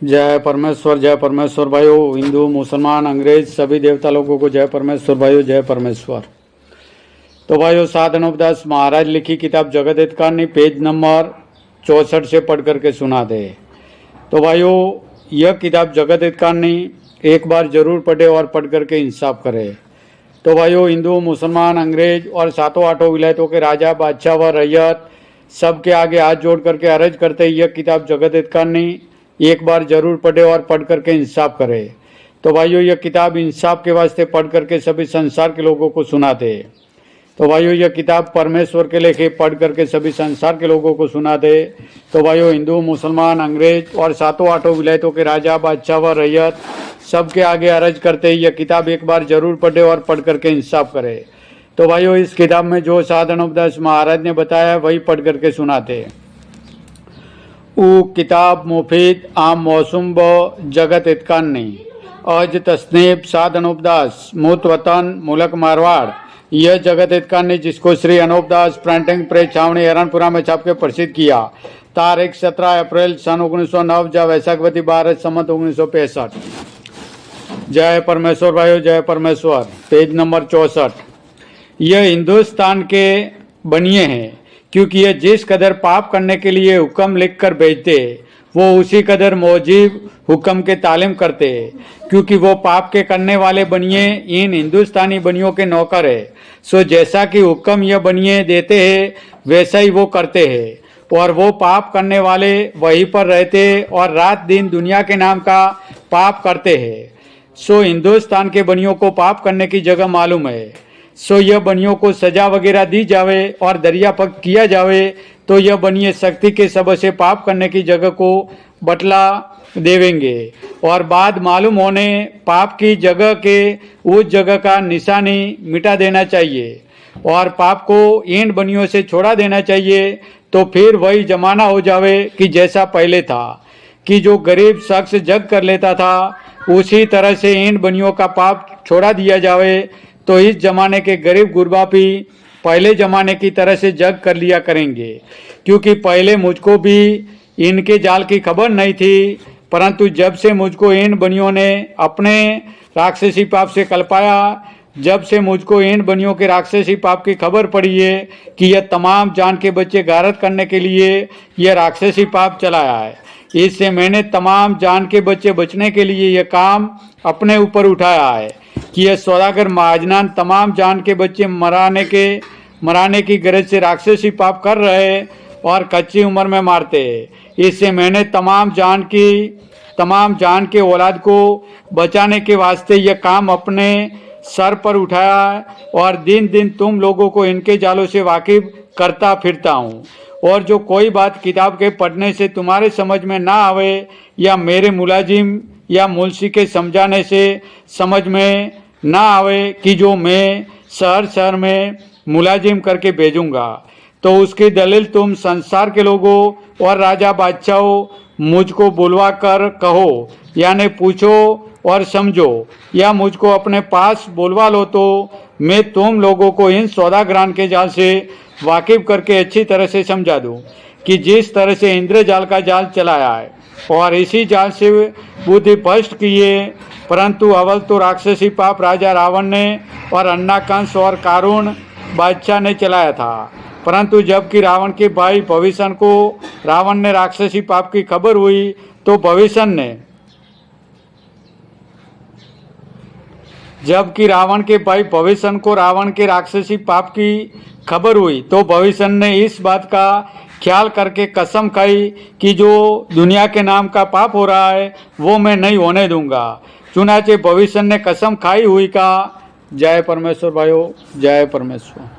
जय परमेश्वर भाइयों, हिंदू मुसलमान अंग्रेज सभी देवता लोगों को जय परमेश्वर भाइयों, जय परमेश्वर। तो भाइयों, साधनोपदास महाराज लिखी किताब जगत हित कारणी पेज नंबर 64 से पढ़ करके सुना दे। तो भाइयों, यह किताब जगत हित कारणी एक बार जरूर पढ़े और पढ़ करके इंसाफ करे। तो भाइयों, हिंदू मुसलमान अंग्रेज और सातों आठों विलायतों के राजा बादशाह व रैयत सबके आगे हाथ जोड़ करके अर्ज करते यह किताब जगत हित कारणी एक बार जरूर पढ़े और पढ़ करके इंसाफ करे। तो भाइयों, यह किताब इंसाफ के वास्ते पढ़ करके सभी संसार के लोगों को सुना दे। तो भाइयों, यह किताब परमेश्वर के लेखे पढ़ करके सभी संसार के लोगों को सुना दे। तो भाइयों, हिंदू मुसलमान अंग्रेज और सातों आठों विलायतों के राजा बादशाह व रैयत सबके आगे अर्ज करते यह किताब एक बार जरूर पढ़े और पढ़ करके इंसाफ करे। तो भाइयों, इस किताब में जो साधनोपदास महाराज ने बताया वही पढ़ करके सुनाते। किताब मुफीद आम मौसम व जगत हित कारणी अज तस्नीब साधनोपदास मूत वतन मुलक मारवाड़। यह जगत हित कारणी जिसको श्री अनोपदास प्रिंटिंग प्रेस छावनी हरणपुरा में छाप के प्रसिद्ध किया। तारीख 17 अप्रैल सन 1909 जा वैशाखवती 12 संवत 1965। जय परमेश्वर भाइयों, जय परमेश्वर। Page number 64। यह हिंदुस्तान के बनिए हैं, क्योंकि ये जिस कदर पाप करने के लिए हुक्म लिख कर भेजते वो उसी कदर मौजीब हुक्म के तालीम करते, क्योंकि वो पाप के करने वाले बनिए इन हिंदुस्तानी बनियों के नौकर है। सो जैसा कि हुक्म यह बनिए देते हैं वैसा ही वो करते हैं, और वो पाप करने वाले वहीं पर रहते और रात दिन दुनिया के नाम का पाप करते हैं। सो हिंदुस्तान के बनियों को पाप करने की जगह मालूम है। सो यह बनियों को सजा वगैरह दी जावे और दरिया पक किया जावे तो यह बनिए शक्ति के सब से पाप करने की जगह को बटला देवेंगे, और बाद मालूम होने पाप की जगह के उस जगह का निशानी मिटा देना चाहिए और पाप को इन बनियों से छोड़ा देना चाहिए। तो फिर वही जमाना हो जावे कि जैसा पहले था, कि जो गरीब शख्स जग कर लेता था उसी तरह से इन बनियों का पाप छोड़ा दिया जावे। तो इस जमाने के गरीब गुरबा भी पहले जमाने की तरह से जग कर लिया करेंगे, क्योंकि पहले मुझको भी इनके जाल की खबर नहीं थी, परंतु जब से मुझको इन बनियों ने अपने राक्षसी पाप से कल्पाया, जब से मुझको इन बनियों के राक्षसी पाप की खबर पड़ी है कि यह तमाम जान के बच्चे गारत करने के लिए यह राक्षसी पाप चलाया है, इससे मैंने तमाम जान के बच्चे बचने के लिए यह काम अपने ऊपर उठाया है कि यह सौदागर महाजनान तमाम जान के बच्चे मराने की गरज से राक्षसी पाप कर रहे और कच्ची उम्र में मारते। इससे मैंने तमाम जान के औलाद को बचाने के वास्ते यह काम अपने सर पर उठाया और दिन दिन तुम लोगों को इनके जालों से वाकिफ करता फिरता हूँ। और जो कोई बात किताब के पढ़ने से तुम्हारे समझ में ना आवे या मेरे मुलाजिम या मुंशी के समझाने से समझ में ना आवे कि जो मैं शहर में मुलाजिम करके भेजूंगा, तो उसकी दलील तुम संसार के लोगों और राजा बादशाहों मुझको बुलवा कर कहो, यानी पूछो और समझो, या मुझको अपने पास बुलवा लो तो मैं तुम लोगों को इन सौदागरान के जाल से वाकिफ करके अच्छी तरह से समझा दूं कि जिस तरह से इंद्रजाल का जाल चलाया है और इसी जाल से बुद्धि भ्रष्ट किए। परंतु अव्वल तो राक्षसी पाप राजा रावण ने और अन्ना कंस और कारुण बादशाह ने चलाया था, परंतु जबकि रावण के भाई भविष्य को रावण ने राक्षसी पाप की खबर हुई तो रावण के राक्षसी पाप की खबर हुई तो भविष्य ने इस बात का ख्याल करके कसम खाई कि जो दुनिया के नाम का पाप हो रहा है वो मैं नहीं होने दूंगा। चुनाचे भविष्य ने कसम खाई हुई का। जय परमेश्वर भाइयों, जय परमेश्वर।